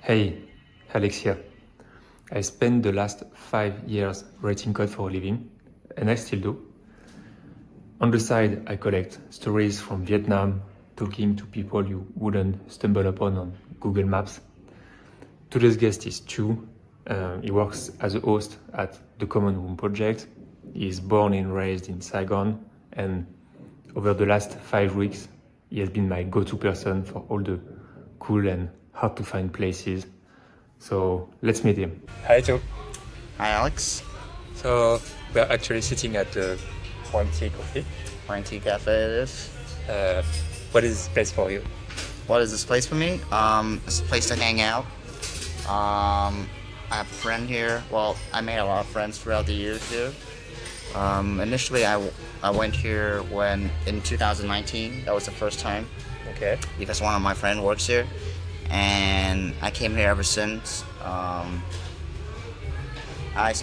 Hey, Alex here. I spent the last 5 years writing code for a living, and I still do. On the side, I collect stories from Vietnam, talking to people you wouldn't stumble upon on Google Maps. Today's guest is Chu. He works as a host at the Common Room project. He is born and raised in Saigon, and over the last 5 weeks, he has been my go-to person for all the cool and hard to find places. So let's meet him. Hi, Joe. Hi, Alex. So we're actually sitting at the Hoang Thi Café. Hoang Thi Café it is. What is this place for you? What is this place for me? It's a place to hang out. I have a friend here. Well, I made a lot of friends throughout the years here. Initially, I went here when in 2019. That was the first time. Okay. Because one of my friends works here, and I came here ever since. I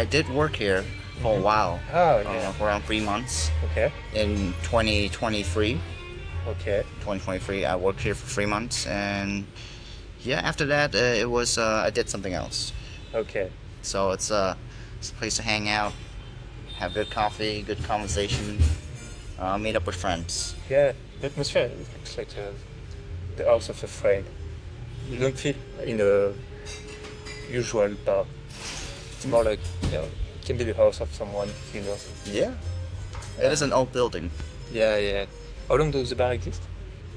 did work here for a while. Oh, yeah. For around 3 months. Okay. In 2023. Okay. 2023, I worked here for 3 months, and yeah, after that, it was I did something else. Okay. So it's a place to hang out, have good coffee, good conversation, meet up with friends. Yeah, the atmosphere looks like the house of a friend. You don't feel in a usual bar. It's more like, it can be the house of someone, Yeah, it is an old building. Yeah, yeah. How long does the bar exist?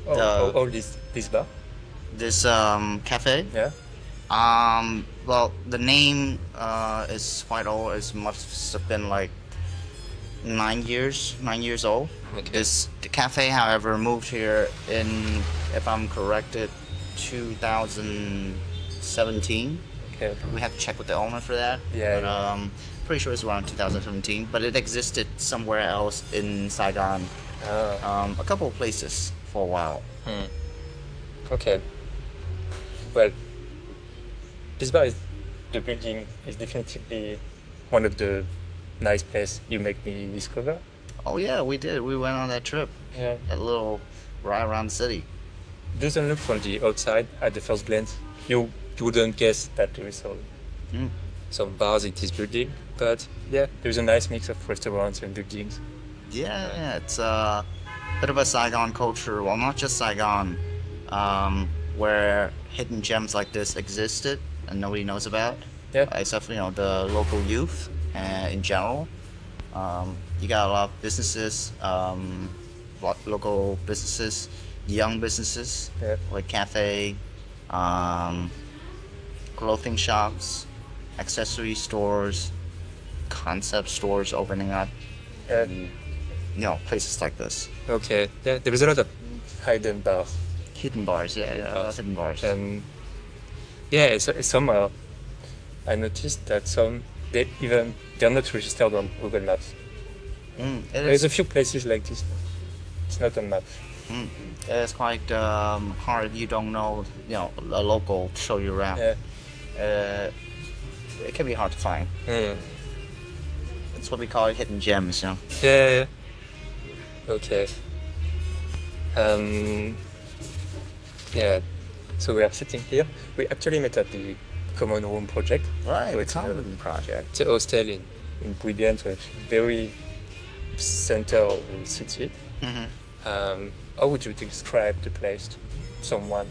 How old is this bar? This cafe. Yeah. Well, the name is quite old. It must have been like 9 years old. Okay. The cafe, however, moved here in, if I'm corrected, 2017. Okay. We have to check with the owner for that. Yeah, But pretty sure it's around 2017. But it existed somewhere else in Saigon. A couple of places for a while. Okay. Well, this bar the building is definitely one of the nice places you make me discover. Oh yeah, we did. We went on that trip. Yeah. That little ride around the city. Doesn't look from the outside at the first glance. You wouldn't guess that there is some bars in this building, but yeah, there's a nice mix of restaurants and buildings. Yeah, it's a bit of a Saigon culture. Well, not just Saigon, where hidden gems like this existed and nobody knows about. Yeah. Except for the local youth in general. You got a lot of businesses, local businesses, young businesses, Yeah. like cafe, clothing shops, accessory stores, concept stores opening up, and places like this. Okay. Yeah, there is a lot of hidden bars. Hidden bars, yeah, hidden bars. And yeah, somehow I noticed that they're not registered on Google Maps. There's a few places like this. It's not on maps. It's quite hard if you don't know, a local to show you around. Yeah. It can be hard to find. Mm. That's what we call it, hidden gems, Yeah. Okay. Yeah. So we are sitting here. We actually met at the Common Room project. Right, So it's a common project. It's a hostel in Britain, so it's very center of the city. How would you describe the place to someone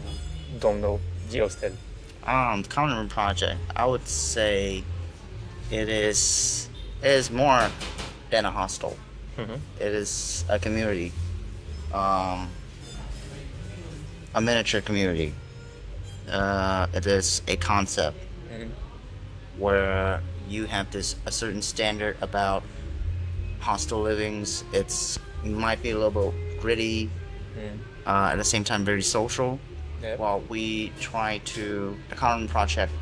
who don't know the hostel? The common room project, I would say it is more than a hostel. It is a community, a miniature community. It is a concept where you have a certain standard about hostel livings. It might be a little bit gritty, at the same time very social. Yeah. Well, the Common Project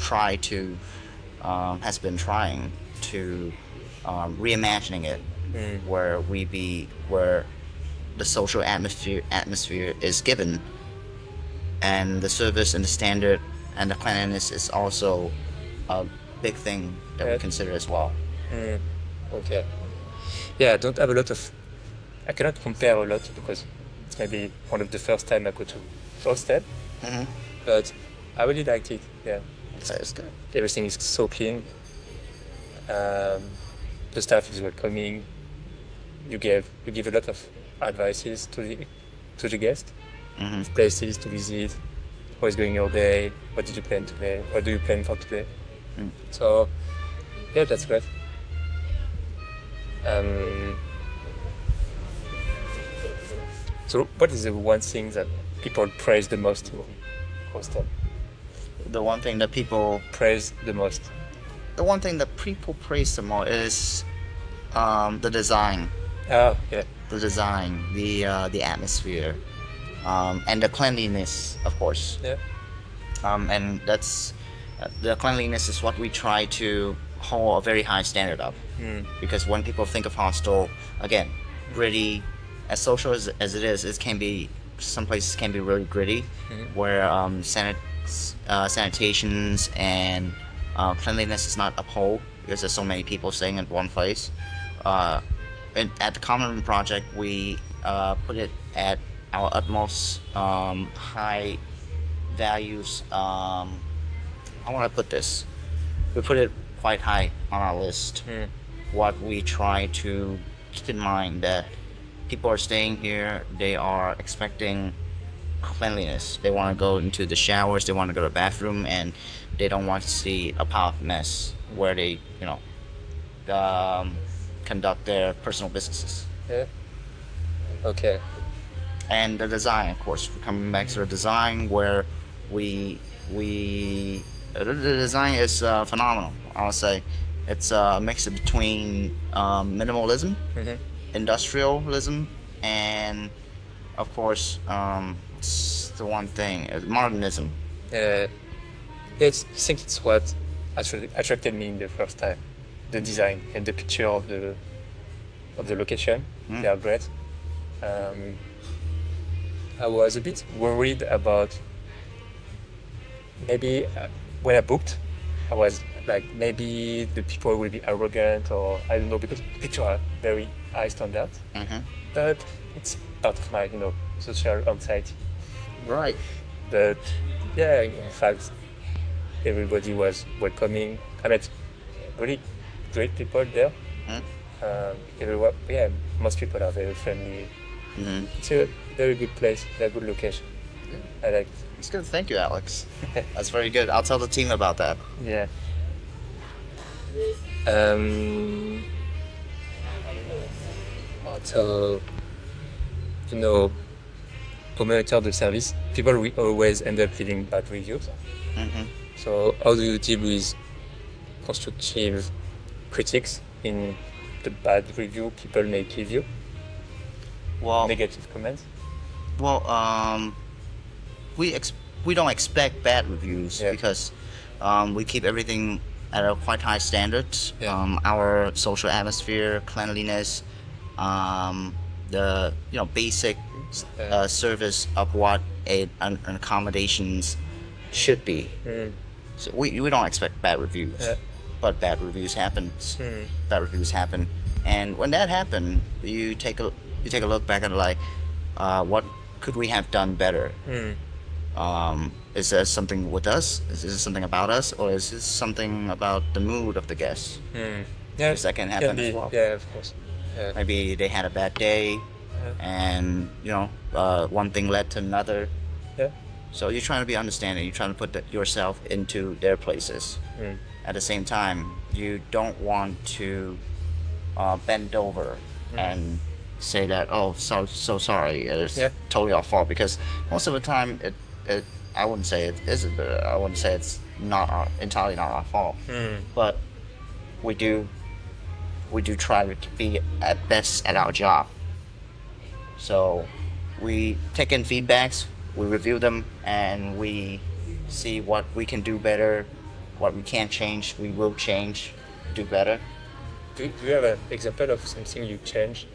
has been trying to reimagining it, where the social atmosphere is given, and the service and the standard and the cleanliness is also a big thing that we consider as well. Okay. Yeah, I cannot compare a lot because it's maybe one of the first time I go to hostel. But I really liked it. Yeah, So it's good. everything is so clean. The staff is welcoming. You give a lot of advices to the guest, places to visit, how is going your day, what did you plan today, what do you plan for today. So yeah, that's great. So what is the one thing that people praise the most in hostel? The one thing that people Praise the most. praise the most is the design. Oh yeah. The design, the atmosphere, and the cleanliness, of course. Yeah. And that's the cleanliness is what we try to hold a very high standard of. Because when people think of hostel, again, gritty, as social as it is, it can be, some places can be really gritty, where sanitations and cleanliness is not upheld because there's so many people staying in one place. And at the Common Room project, we put it at our utmost high values. How want to put this? We put it quite high on our list. What we try to keep in mind that people are staying here, they are expecting cleanliness. They want to go into the showers, they want to go to the bathroom, and they don't want to see a pile of mess where they, conduct their personal businesses. Yeah. Okay. And the design, of course, we're coming back to the design where the design is phenomenal. I would say it's a mix between minimalism, industrialism, and of course it's the one thing, modernism. I think it's what attracted me in the first time. The design and the picture of the location. They are great. I was a bit worried about maybe when I booked, I was like maybe the people will be arrogant or I don't know, because pictures are very high standard. But it's part of my social anxiety. Right. But yeah, in fact, everybody was welcoming. I met really great people there. Everyone, most people are very friendly. It's a very good place, a good location. I like it. It's good. Thank you, Alex. That's very good. I'll tell the team about that. Yeah. So, promoter de service, people will always end up leaving bad reviews. So how do you deal with constructive critics in the bad review people may give you? Well, Negative comments? well, we don't expect bad reviews because we keep everything at a quite high standard. Our social atmosphere, cleanliness, the basic service of what an accommodations should be. So we don't expect bad reviews, but bad reviews happen. Bad reviews happen, and when that happens, you take a look back and like, what could we have done better? Is there something with us? Is this something about us, or is this something about the mood of the guests? Yeah, Because that can happen as well. Yeah, of course. Yeah. Maybe they had a bad day, and one thing led to another. Yeah. So you're trying to be understanding. You're trying to put yourself into their places. At the same time, you don't want to bend over and say that, oh, so sorry, it's totally our fault, because most of the time it I wouldn't say it isn't, but I wouldn't say it's entirely not our fault. But we do try to be at best at our job. So we take in feedbacks, we review them, and we see what we can do better, what we can't change, we will change, do better. Do you have an example of something you changed?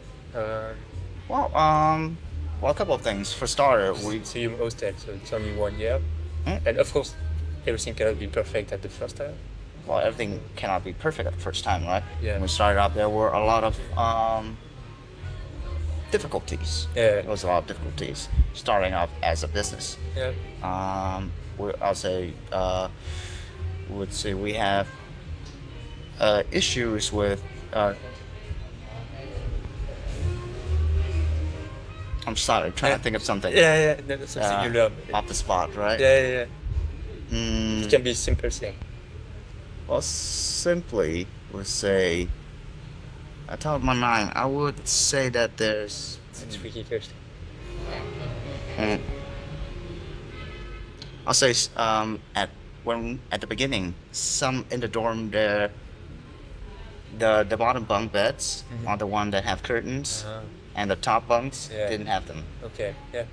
Well, a couple of things. For starter, So you hosted, so it's only 1 year. And of course, everything cannot be perfect at the first time. well, everything cannot be perfect at the first time, right? Yeah. When we started out, there were a lot of difficulties. Yeah. There was a lot of difficulties starting off as a business. Yeah. I'll say would say we have issues with. I'm sorry, trying to think of something. Yeah, no, something you learn. Off the spot, right? Yeah. It can be simple thing. Well, simply would say, at top of my mind, I would say that there's. It's a tricky question. Mm, I'll say at the beginning, some in the dorm the bottom bunk beds are the one that have curtains, and the top bunks didn't have them. Okay, yeah.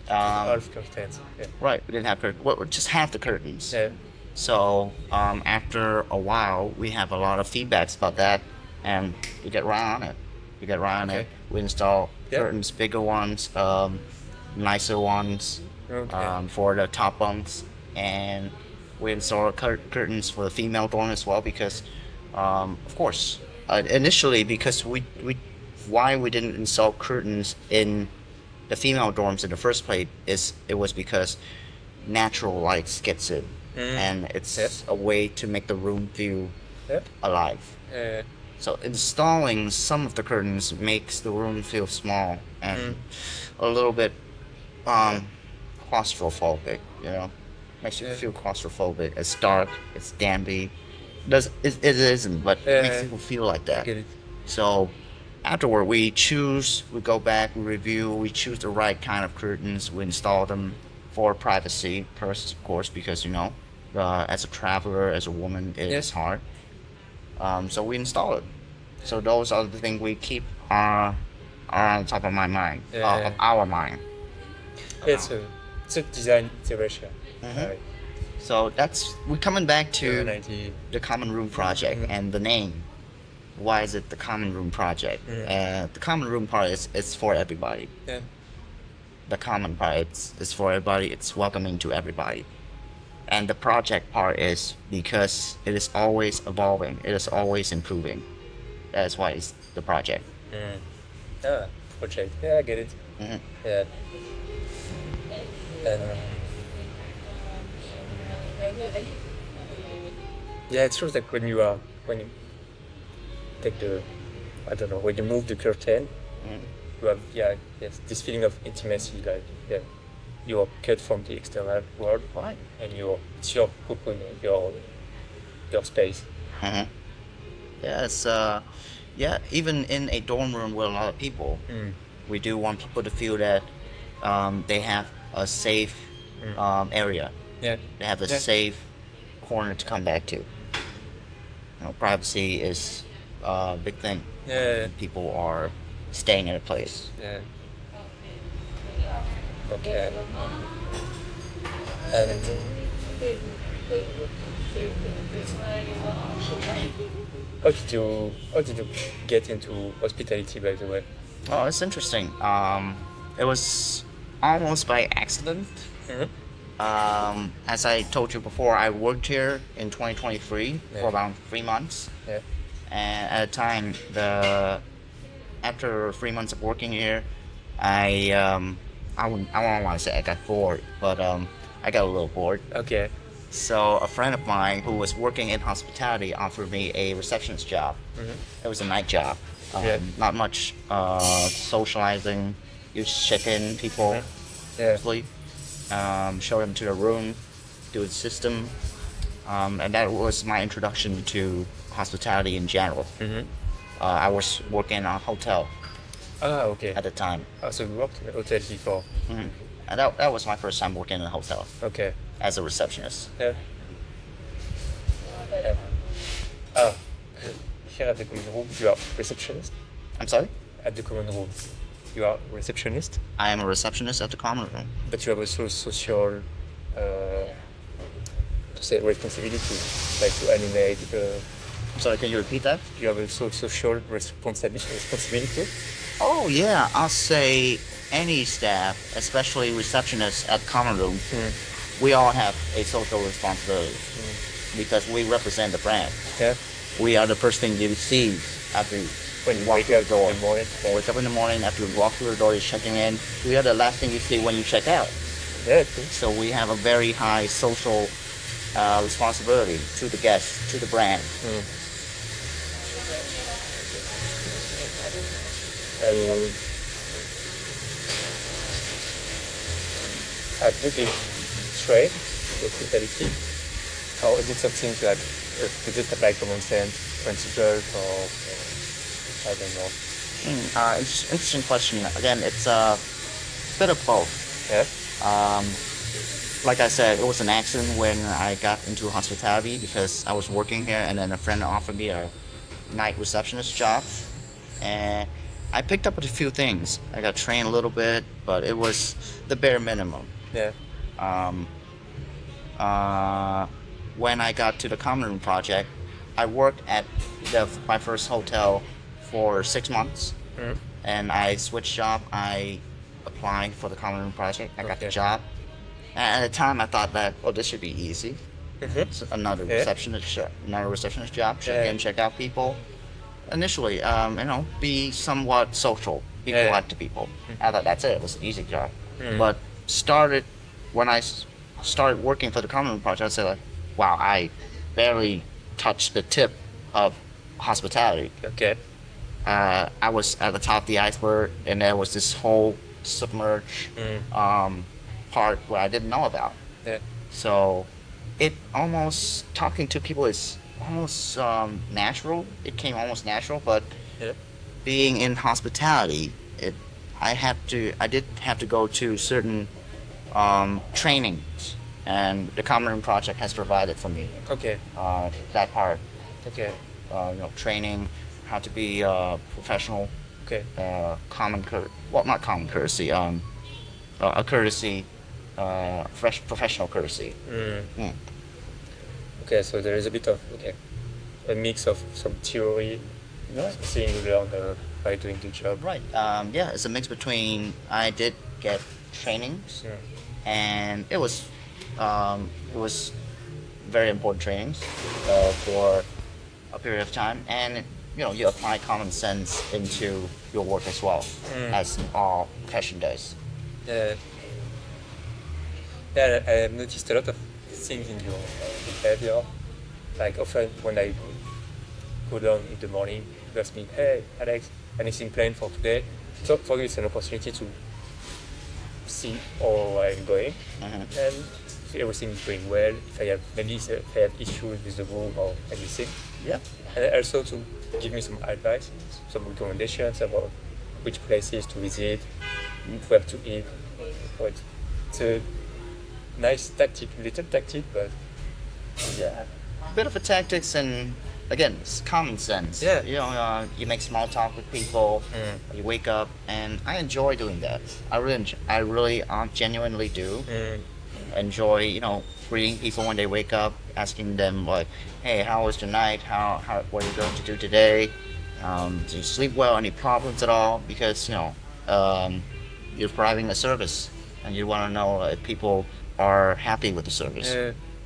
Um, Half curtains. Yeah. right, we didn't have curtains. Well, just half the curtains. Yeah. So after a while, we have a lot of feedbacks about that, and we get right on it. Okay. We install Yeah. curtains, bigger ones, nicer ones Okay. for the top bunks, and we install curtains for the female dorm as well because, of course, initially because why we didn't install curtains in the female dorms in the first place is it was because natural light gets in, and it's a way to make the room feel alive. So installing some of the curtains makes the room feel small and a little bit claustrophobic. Makes you feel claustrophobic. It's dark. It's dampy. It isn't, but it makes people feel like that. Get it. So afterward, we go back, we review, we choose the right kind of curtains, we install them for privacy first, of course, because as a traveler, as a woman, it's hard. So we install it. So those are the things we keep on top of my mind, of our mind. It's a design iteration. So we're coming back to An idea. the Common Room Project and the name. Why is it the Common Room Project? The Common Room part is for everybody. Yeah. The common part is for everybody. It's welcoming to everybody. And the project part is because it is always evolving. It is always improving. That's why it's the project. Project. Yeah, I get it. Yeah. And, yeah, it's true that when you take when you move the curtain, you have this feeling of intimacy, like you're cut from the external world, Right. and it's your cocoon, your space. Yeah, even in a dorm room with a lot of people, we do want people to feel that they have a safe area. Yeah. They have a safe corner to come back to. Privacy is a big thing. Yeah. People are staying in a place. Yeah. Okay. And how did you get into hospitality, by the way? Oh, it's interesting. It was almost by accident. As I told you before, I worked here in 2023 for about 3 months. Yeah. And at the time, after 3 months of working here, I don't want to say I got bored, but I got a little bored. Okay. So a friend of mine who was working in hospitality offered me a receptionist job. It was a night job. Not much socializing. You just check in people, sleep, show them to the room, do the system, and that was my introduction to hospitality in general. I was working in a hotel Okay. at the time. So you worked in a hotel before. And that was my first time working in a hotel Okay. as a receptionist. Yeah. Here at the common room, you are receptionist. I'm sorry? At the common room, you are receptionist, I am a receptionist at the common room. but you have also social, responsibility, like to animate. I'm sorry, can you repeat that? You have also social responsibility. Oh yeah, I'll say any staff, especially receptionists at common room, we all have a social responsibility because we represent the brand. Yeah. We are the first thing you see after When you walk wake through up the door. in the morning. When you wake up in the morning, after you walk through the door, you're checking in. We are the last thing you see when you check out. Yeah, cool. So we have a very high social responsibility to the guests, to the brand. And I think it's trade, hospitality, or is it something that we just apply common sense, principles, or I don't know. Interesting question. Again, it's a bit of both. Yeah. Like I said, it was an accident when I got into hospitality because I was working here and then a friend offered me a night receptionist job. And I picked up a few things. I got trained a little bit, but it was the bare minimum. Yeah. When I got to the common room project, I worked at my first hotel for 6 months. And I switched job. I applied for the common room project. I got the job. And at the time, I thought that, oh, this should be easy. It's another receptionist job. Check in, check out people. Initially, be somewhat social, be polite to people. I thought that's it. It was an easy job. But when I started working for the common room project, I said, like, wow, I barely touched the tip of hospitality. Okay. I was at the top of the iceberg, and there was this whole submerged part where I didn't know about. Yeah. So talking to people is almost natural. It came almost natural, but being in hospitality, I did have to go to certain trainings, and the Common Room Project has provided for me. Okay. That part. Okay. Training, how to be professional. Okay. Not common courtesy. A courtesy, professional courtesy. Okay, so there is a bit of a mix of some theory, something you learn by doing the job. Right. It's a mix between. I did get trainings, and it was very important trainings for a period of time, and you apply common sense into your work as well, as all profession does. Yeah, I have noticed a lot of things in your behavior. Like often when I go down in the morning, you ask me, hey Alex, anything planned for today? So for you it's an opportunity to see how I'm going, and if everything is going well, if I have issues with the room or anything. Yeah. And also to give me some advice, some recommendations about which places to visit, where to eat. It's a nice little tactic, but yeah, a bit of a tactics, and again, it's common sense. Yeah. You make small talk with people. You wake up, and I enjoy doing that. I really genuinely do enjoy, greeting people when they wake up, asking them like, hey, how was your night? What are you going to do today? Do you sleep well? Any problems at all? Because you're providing a service, and you want to know if people are happy with the service,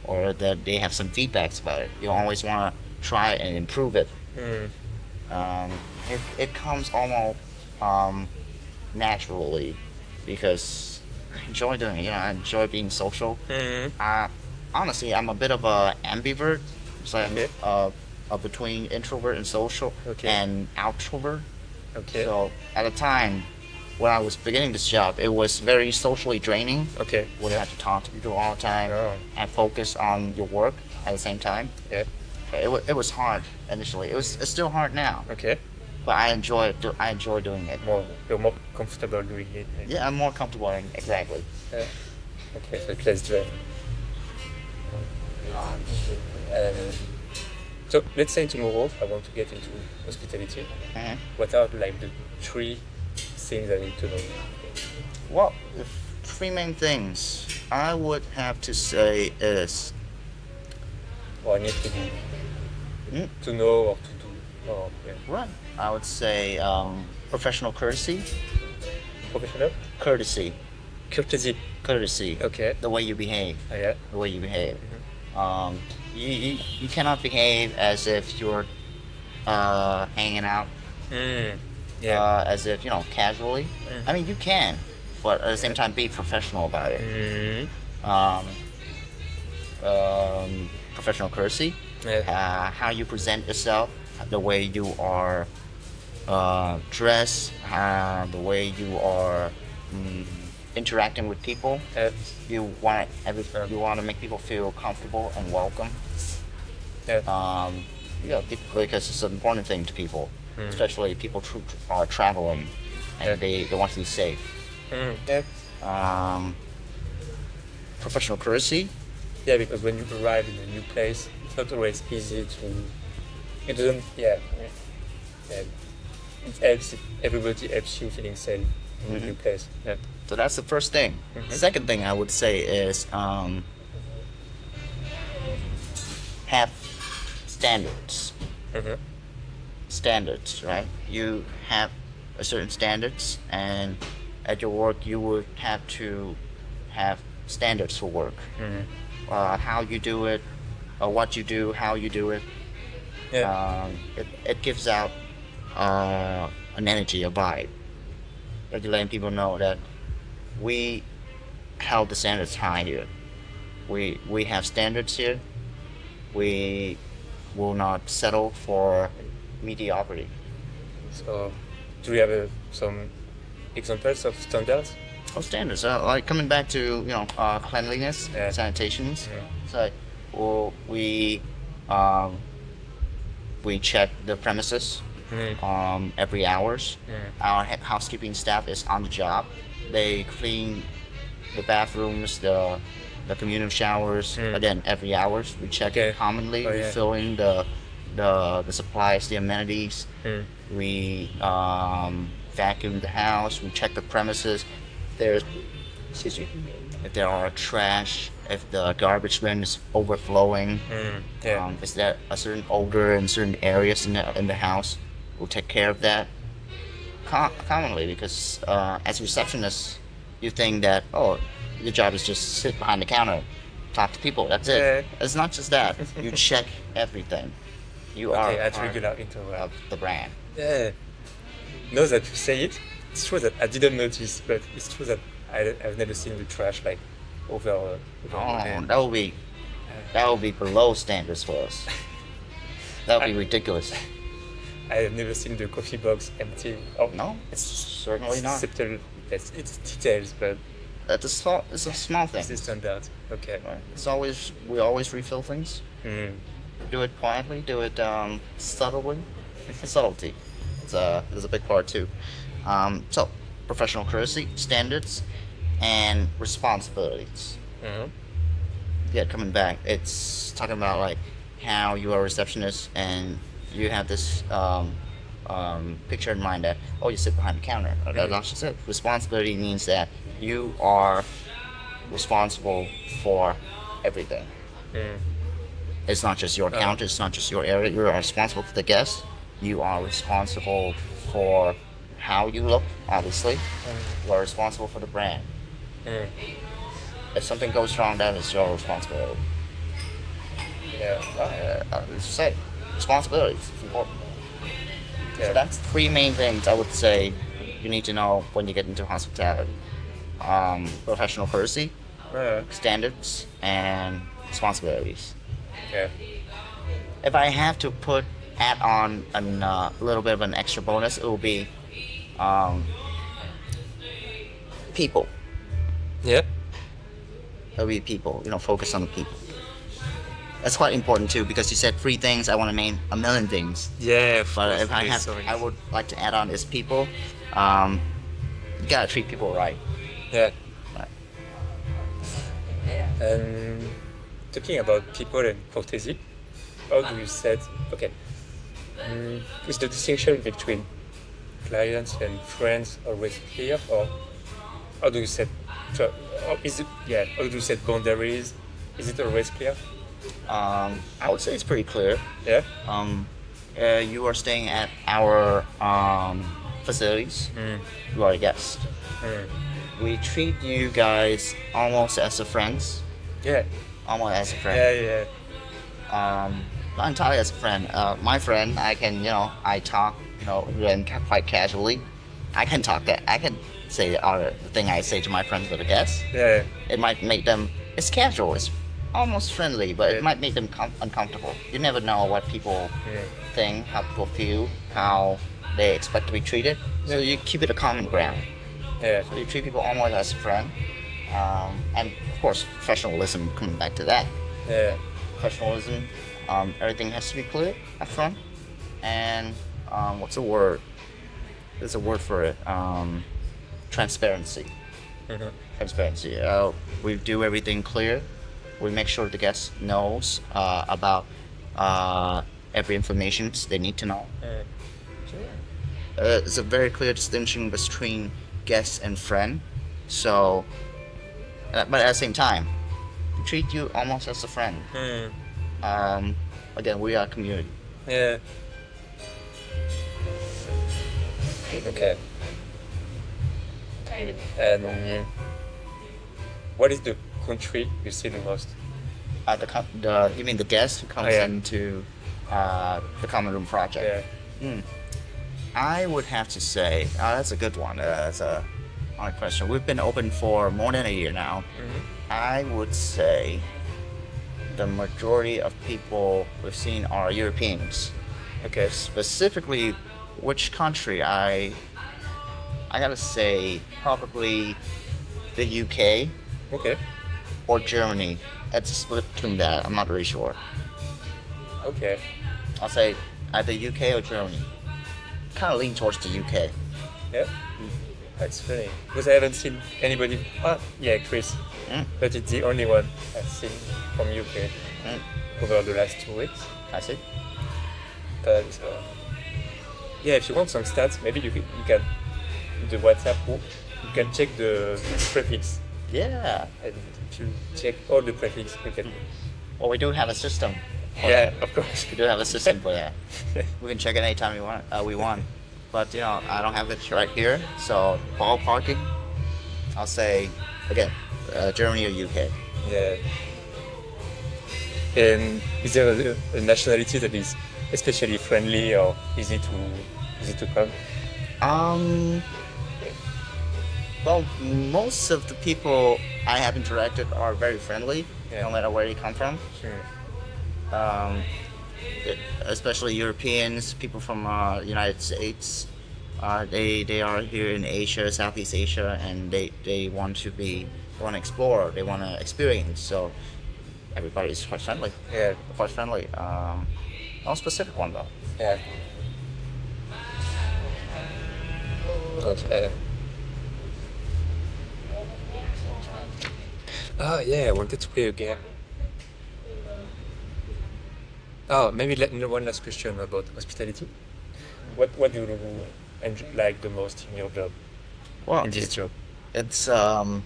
or that they have some feedbacks about it. You always want to try and improve it. It comes almost naturally because I enjoy doing it. I enjoy being social. Honestly, I'm a bit of a ambivert. So I'm between introvert and social, and outrovert. Okay. So at the time when I was beginning this job, it was very socially draining. Okay. When you have to talk to people all the time and focus on your work at the same time. Yeah. It was hard initially. It's still hard now. Okay. But I enjoy doing it. You're more comfortable doing it. Yeah, I'm more comfortable exactly. Yeah. Okay, so let's do it. So let's say tomorrow I want to get into hospitality. What are like the 3 things I need to know? Well, the 3 main things I would have to say is, or I need to do to know or to do. Right. I would say professional courtesy. Professional? Courtesy. Courtesy. Okay. The way you behave. Yeah. The way you behave. You cannot behave as if you're hanging out. As if casually. I mean, you can, but at the same time be professional about it. Mm-hmm. Professional courtesy, Yeah. how you present yourself, the way you are dressed, the way you are interacting with people. Yeah. You want to make people feel comfortable and welcome. Yeah. Because it's an important thing to people, especially people are traveling and they want to be safe. Yeah. Professional courtesy. Yeah, because when you arrive in a new place, it's not always easy to. It doesn't. Yeah. Yeah. It helps. Everybody helps you feeling safe in a new place. Yeah. So that's the first thing. Second thing I would say is have standards. Standards, right? You have a certain standards, and at your work you would have to have standards for work. How you do it, what you do, how you do it. Yeah. It gives out an energy, a vibe. Like letting people know that we held the standards high here. We have standards here. We will not settle for mediocrity. So, do we have some examples of standards? Standards, like coming back to cleanliness, sanitations. So, we check the premises every hours. Our housekeeping staff is on the job. They clean the bathrooms, the communal showers. Again, every hours we check it commonly. Oh, We yeah. fill in the supplies, the amenities. We vacuum the house. We check the premises. If there are trash, if the garbage bin is overflowing, Yeah. is there a certain odor in certain areas in the house, we'll take care of that. Commonly, because as receptionists, you think that your job is just sit behind the counter, talk to people. That's it. Yeah. It's not just that. You check everything. You are at part regular interval. of the brand. Yeah. Now that you say it, it's true that I didn't notice, but it's true that I've never seen the trash like over. That would be below standards for us. That would be ridiculous. I have never seen the coffee box empty. Oh No, it's certainly not. Subtle. It's details, but It's a small thing. it's the standard. Okay. We always refill things. Do it quietly. Do it subtly. Subtlety. It's a big part too. So professional courtesy, standards, and responsibilities. Yeah, coming back, it's talking about like how you are a receptionist and you have this picture in mind that you sit behind the counter. That's just it. Responsibility means that you are responsible for everything. It's not just your counter. It's not just your area. You are responsible for the guests. You are responsible for how you look. Obviously, you are responsible for the brand. If something goes wrong, that is your responsibility. It's say responsibility is important. So that's three main things I would say you need to know when you get into hospitality: professional courtesy, standards, and responsibilities. Yeah. If I have to add on a little bit of an extra bonus, it will be people. Yeah. It'll be people. Focus on the people. That's quite important too, because you said three things. I want to name a million things. Yeah. But if I would like to add on is people. You gotta treat people right. Yeah. Right. And talking about people and courtesy, how do you set? Okay. Is the distinction between clients and friends always clear, or how do you set? How do you set boundaries? Is it always clear? I would say it's pretty clear. Yeah. You are staying at our facilities. You are a guest. We treat you guys almost as a friends. Yeah. Almost as a friend. Yeah. Not entirely as a friend. My friend, I can, I talk, quite casually. I can talk that. I can say the thing I say to my friends with the guests. Yeah. It might make them. It's casual. It's almost friendly, but it might make them uncomfortable. You never know what people think, how people feel, how they expect to be treated. So you keep it a common ground. Yeah. So you treat people almost as a friend, and of course professionalism. Coming back to that, Yeah. professionalism. Everything has to be clear up front, and what's the word? There's a word for it. Transparency. Mm-hmm. Transparency. We do everything clear. We make sure the guest knows about every information they need to know. It's a very clear distinction between guest and friend. So, but at the same time, we treat you almost as a friend. Again, we are a community. Yeah. Okay. And what is the country you see the most? You mean the guest who comes into the common room project? Yeah. I would have to say, that's a good one. That's a hard question. We've been open for more than a year now. I would say the majority of people we've seen are Europeans. Okay. Specifically, which country? I gotta say probably the UK. Okay. Or Germany. It's a split between that. I'm not really sure. Okay. I'll say either UK or Germany. Kind of lean towards the UK. Yeah. That's funny because I haven't seen anybody. Yeah, Chris. But it's the only one I've seen from UK over the last 2 weeks. I see. But yeah, if you want some stats, maybe you can the WhatsApp group. You can check the prefix. Yeah. And if you check all the prefix, you can. Well, we do have a system. Yeah, of course. We do have a system for that. We can check it anytime we want. But I don't have it right here. So ball parking, I'll say again, Germany or UK. Yeah. And is there a nationality that is especially friendly or easy to come? Well, most of the people I have interacted are very friendly, no matter where you come from. Sure. Especially Europeans, people from United States. They are here in Asia, Southeast Asia, and they want to explore, they want to experience. So everybody is quite friendly. Yeah. Quite friendly. No specific one though. Yeah. Okay. Oh yeah, I wanted to play a game. Oh, maybe one last question about hospitality. What do you like the most in your job? Well, in this job? It's the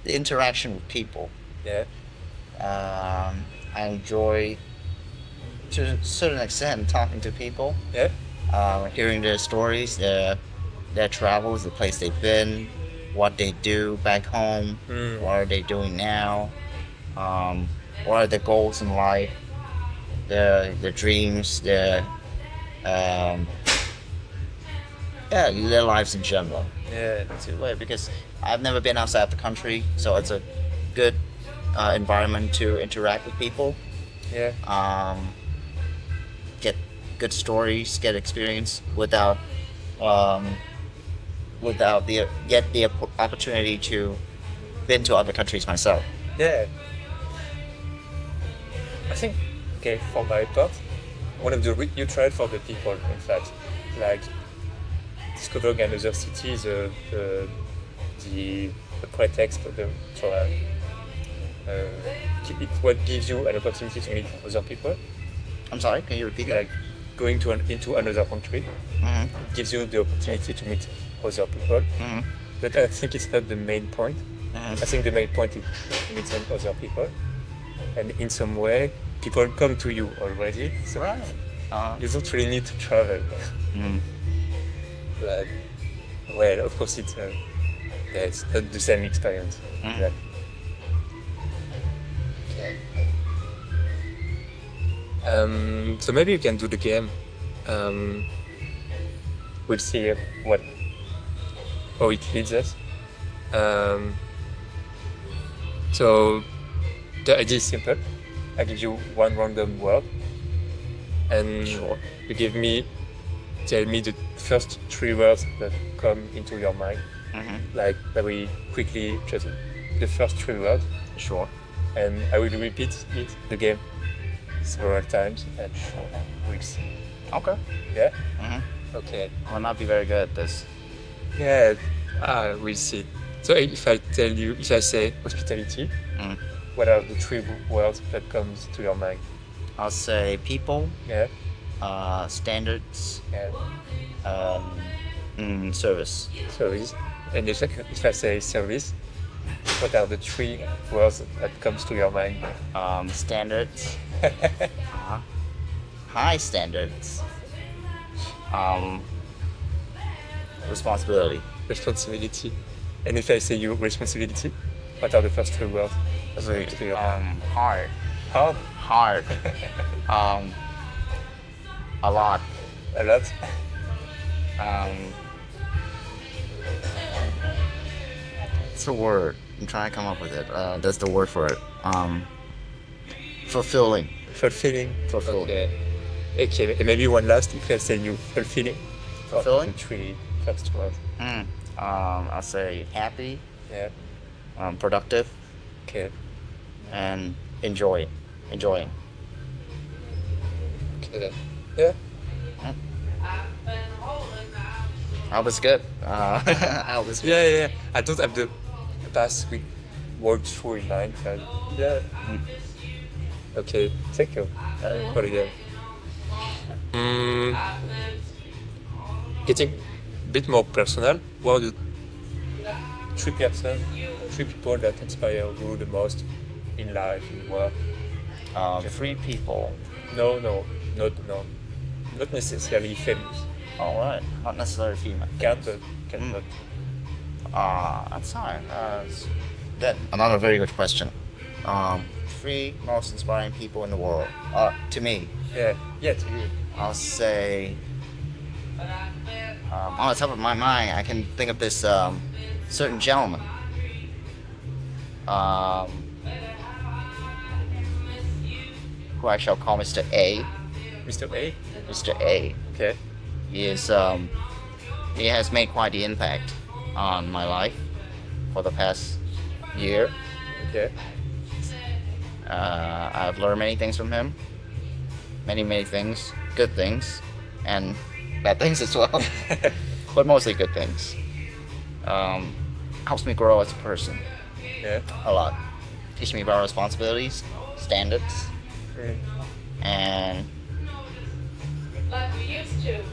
interaction with people. Yeah. I enjoy, to a certain extent, talking to people. Yeah. Hearing their stories, their travels, the place they've been, what they do back home, what are they doing now, what are their goals in life, their dreams, their lives in general. Yeah. Because I've never been outside the country, so it's a good environment to interact with people. Yeah. Get good stories, get experience without the opportunity to been to other countries myself. Yeah. I think, okay, for my part, one of the you tried for the people, in fact, like discovering another city, the pretext of what gives you an opportunity to meet other people. I'm sorry, can you repeat that? Like going into another country gives you the opportunity to meet other people. But I think it's not the main point. I think the main point is to meet some other people, and in some way, people come to you already. So you don't really need to travel. But well, of course, it's not the same experience. Exactly. So maybe you can do the game. We'll see what how it leads us. So the idea is simple. I give you one random word, and Sure. you tell me the first 3 words that come into your mind, like very quickly, just the first 3 words, Sure. and I will repeat the game several times, and we'll see. Okay. Yeah. Okay. I'll not be very good at this. Yeah. We'll see. So if I say hospitality, what are the 3 words that comes to your mind? I'll say people, Yeah. standards, Yeah. service. Service. And if I say service, what are the 3 words that comes to your mind? Standards, high standards, responsibility. Responsibility. And if I say you responsibility, what are the first 3 words that comes to your mind? Hard, Hard. hard, a lot, A lot. it's a word. I'm trying to come up with it. That's the word for it. Fulfilling. Fulfilling. Fulfilling. Okay. And maybe one last, if I say you fulfilling. Fulfilling? The 3 first words. I'll say happy, Yeah. productive, Okay. and enjoying. Okay. Yeah. I was good. I was good. Yeah. I don't have the past week worked through in mind. So yeah. Okay. Thank you for the game. Getting a bit more personal. What are the 3 people that inspire you the most in life, in work? 3 people. No, not necessarily famous. All right. Not necessarily female. Cannot. That's hard. That another very good question. 3 most inspiring people in the world. To me, Yeah, to you. I'll say. On the top of my mind, I can think of this certain gentleman. Who I shall call Mr. A. Mr. A. Mr. A. Okay. He has made quite the impact on my life for the past year. Okay. I've learned many things from him. Many things, good things, and bad things as well. But mostly good things. Helps me grow as a person Yeah. a lot. Teach me about responsibilities, standards, and Like we used to.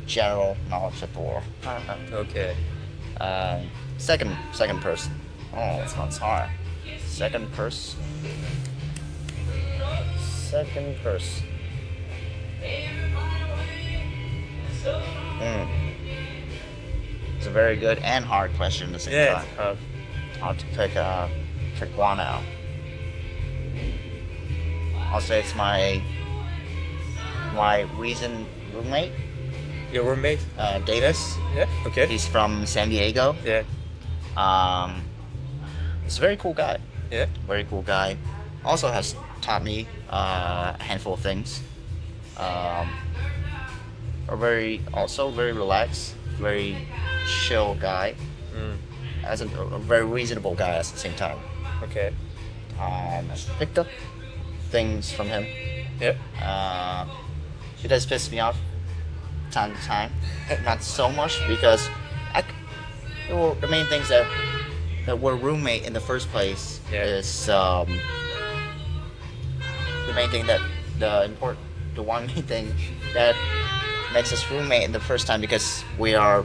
general knowledge of the world. Okay. Second person. Oh, this one's hard. Second person. It's a very good and hard question at the same time. I'll have to pick one out. I'll say it's my recent roommate, Your roommate? Davis. Yeah. Okay. He's from San Diego. Yeah. He's a very cool guy. Yeah. Very cool guy. Also has taught me a handful of things. Very relaxed, very chill guy. As a very reasonable guy at the same time. Okay. Picked up things from him. Yeah. He does piss me off time to time. Not so much because the main things that we're roommate in the first place is the main thing the one main thing that makes us roommate in the first time because I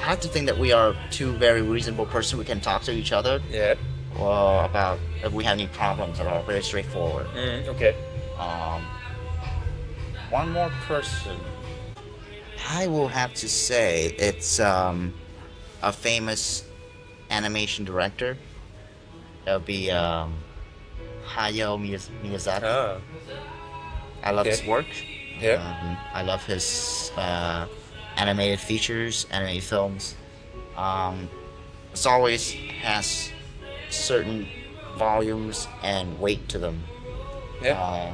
have to think that we are 2 very reasonable persons. We can talk to each other. Yeah. About if we have any problems at all. Very straightforward. Okay. One more person. I will have to say it's a famous animation director. That would be Hayao Miyazaki. Ah. I love his Okay. work. Yeah. I love his animated features, animated films. It always has certain volumes and weight to them. Yeah.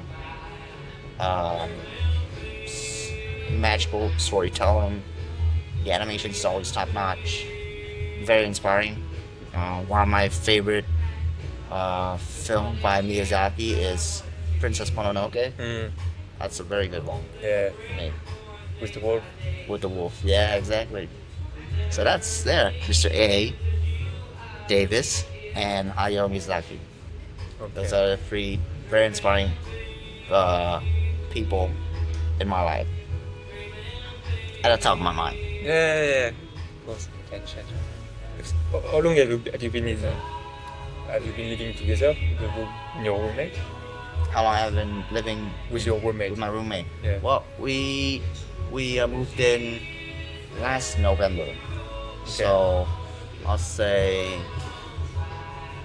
Magical storytelling. The animation is always top notch. Very inspiring. One of my favorite film by Miyazaki is Princess Mononoke. That's a very good one. Yeah. I mean, With the wolf. with the wolf. Yeah, exactly. So that's there, Mr. A. Davis and Hayao Miyazaki. Those are the three very inspiring people in my life. At the top of my mind. Yeah. Of course, can change. How long have you been in? Have you been living together in your roommate? How long have I been living With your roommate? with my roommate? Yeah. Well, we moved in last November, so I'll say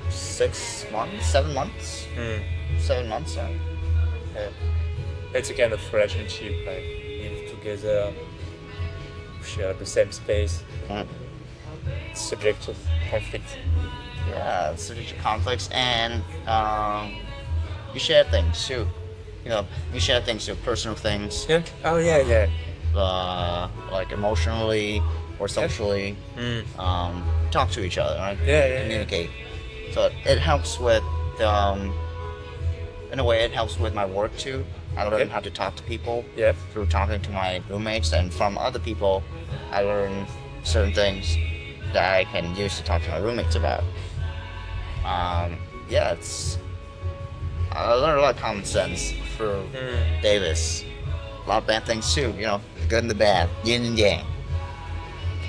6 months, 7 months, 7 months. Yeah. It's a kind of relationship, like live together, share the same space, subject to conflict. Yeah, such conflicts, and you share things too. You share things too, personal things, Yeah. Oh yeah. like emotionally or socially. Talk to each other, right? Yeah. Communicate. So it helps with, in a way, it helps with my work too. I learn how to talk to people through talking to my roommates, and from other people, I learn certain things that I can use to talk to my roommates about. I learned a lot of common sense through Davis. A lot of bad things too, the good and the bad, yin and yang.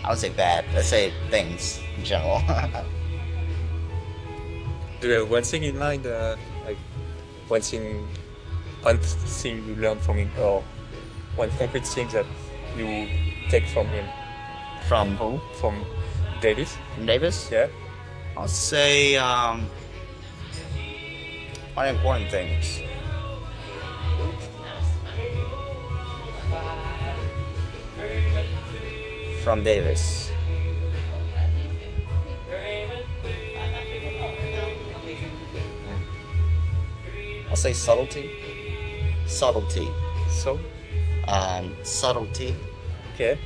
I would say bad. Let's say things in general. Do you have one thing in mind, like one thing you learned from him, or one concrete thing that you take from him? From who? From Davis? From Davis? Yeah. I'll say one important things. From Davis. I'll say subtlety. Subtlety. So? Subtlety. Okay.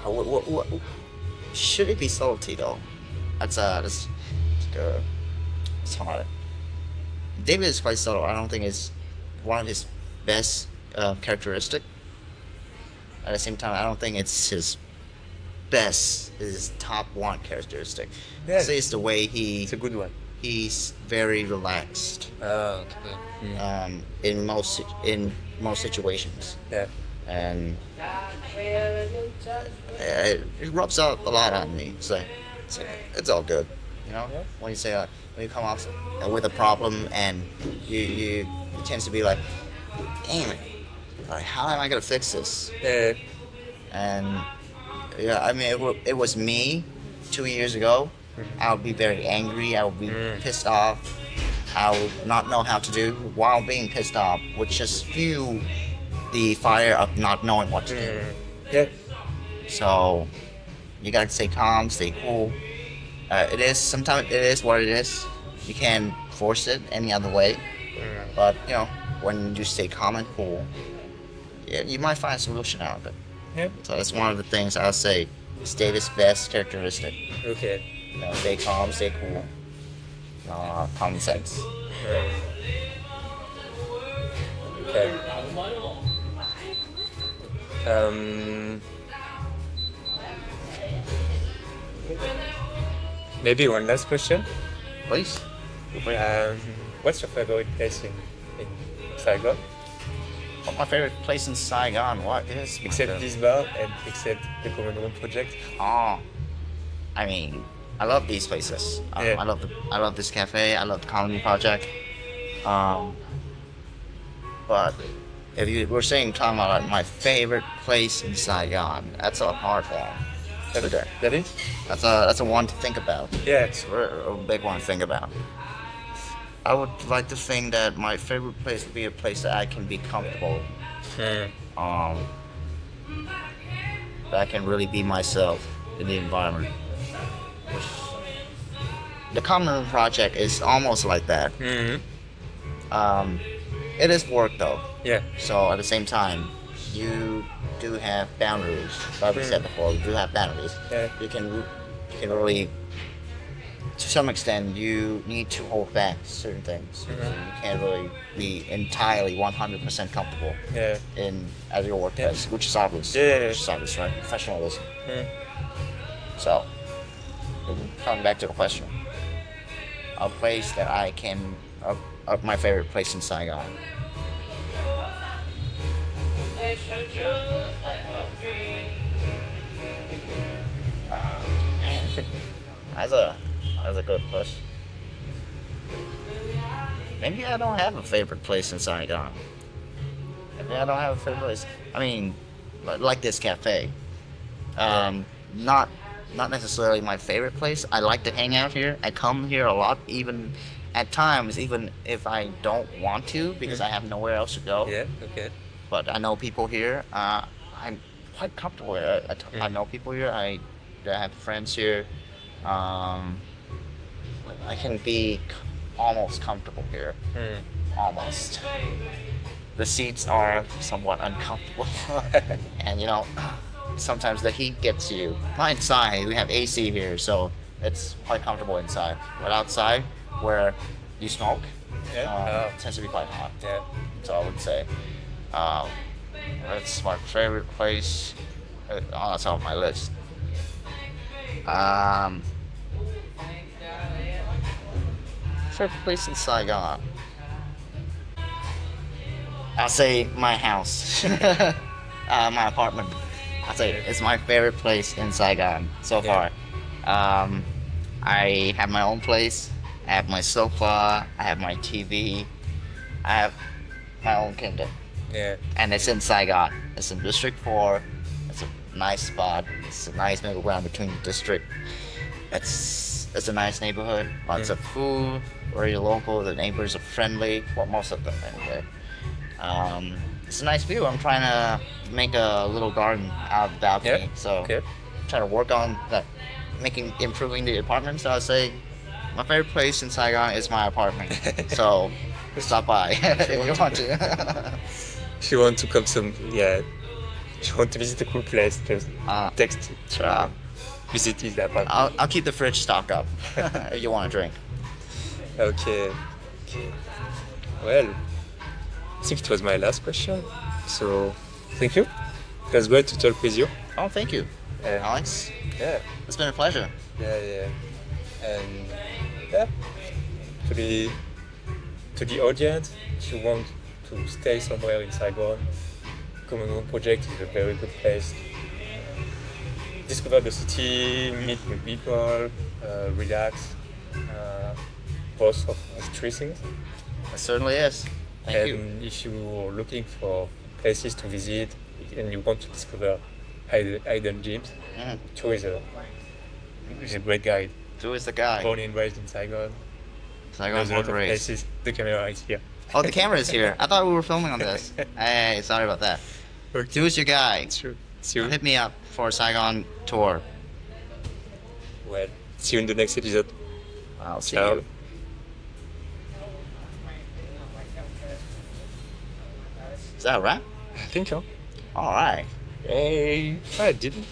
What should it be subtlety though? That's hard. David is quite subtle. I don't think it's one of his best characteristic. At the same time, I don't think it's his top one characteristic. Yeah. I'd say it's the way It's a good one. he's very relaxed Okay. in most situations, Yeah. and it rubs out a lot on me. It's all good, When you say when you come up with a problem and you tends to be like, damn it, like how am I gonna fix this? Yeah. And yeah, I mean it was me 2 years ago. I would be very angry. I would be pissed off. I would not know how to do while being pissed off, would just fuel the fire of not knowing what to do. Yeah. So you gotta stay calm, stay cool. Sometimes it is what it is. You can't force it any other way. But when you stay calm and cool, you might find a solution out of it. Yeah. So that's one of the things I'll say is David's best characteristic. Okay. Stay calm, stay cool. Common sense. Okay. Maybe one last question. Please. What's your favorite place in Saigon? What's my favorite place in Saigon? What is my Except favorite- this bar and except the Common Room project? Oh, I mean, I love these places. Yeah. I love this cafe. I love the Colony Project. But if you were talking about like, my favorite place in Saigon, that's a hard one. That is? That's a one to think about. Yeah. It's a big one to think about. I would like to think that my favorite place would be a place that I can be comfortable Um, that I can really be myself in the environment. The Common Room project is almost like that. Um, it is work though. Yeah. So at the same time, you do have boundaries. Like we said before, you do have boundaries. Yeah. You can really, to some extent, you need to hold back certain things. So you can't really be entirely 100% comfortable Yeah. at your workplace, which is obvious. Yeah. Which is obvious, right? Professionalism. So, coming back to the question, a place that I can, of my favorite place in Saigon. That's a good question. Maybe I don't have a favorite place in Saigon. Maybe I don't have a favorite place. I mean, like this cafe. Not necessarily my favorite place. I like to hang out here. I come here a lot, even at times, even if I don't want to, because I have nowhere else to go. Yeah. Okay. But I know people here. I'm quite comfortable here. I know people here. I have friends here. I can be almost comfortable here. Almost. The seats are somewhat uncomfortable. And sometimes the heat gets you. Not inside, we have AC here, so it's quite comfortable inside. But outside, where you smoke, it tends to be quite hot. Yeah. So I would say that's my favorite place on the top of my list. Favorite place in Saigon? I'll say my house, my apartment. I'll say it's my favorite place in Saigon so far. I have my own place. I have my sofa. I have my TV. I have my own kingdom. Yeah. And it's in Saigon. It's in District 4. It's a nice spot. It's a nice middle ground between the district. It's a nice neighborhood. Lots of food. Very local. The neighbors are friendly. Well, most of them anyway. It's a nice view. I'm trying to make a little garden out of the balcony. So trying to work on that, improving the apartment. So I'd say my favorite place in Saigon is my apartment. So stop by if you want to. If you want to come if you want to visit a cool place, just text. Sure. Visit his apartment. I'll keep the fridge stocked up if you want a drink. Okay. Well, I think it was my last question. So, thank you. It was great to talk with you. Oh, thank you, Alex. Yeah. It's been a pleasure. Yeah. And to the audience, if you want to stay somewhere in Saigon, Common Room Project is a very good place. Discover the city, meet new people, relax, both of those three things. It certainly is. Thank you. And if you're looking for places to visit and you want to discover hidden gems, Cho is a great guide. Who is the guy? Born and raised in Saigon. Saigon There's a lot born of and raised. places. The camera is here. Oh, the camera is here. I thought we were filming on this. Hey, sorry about that. Okay. Who's your guy? Sure. See you. Hit me up for a Saigon tour. Well, see you in the next episode. I'll see Ciao. you. Is that a wrap? I think so. All right. Hey, I didn't.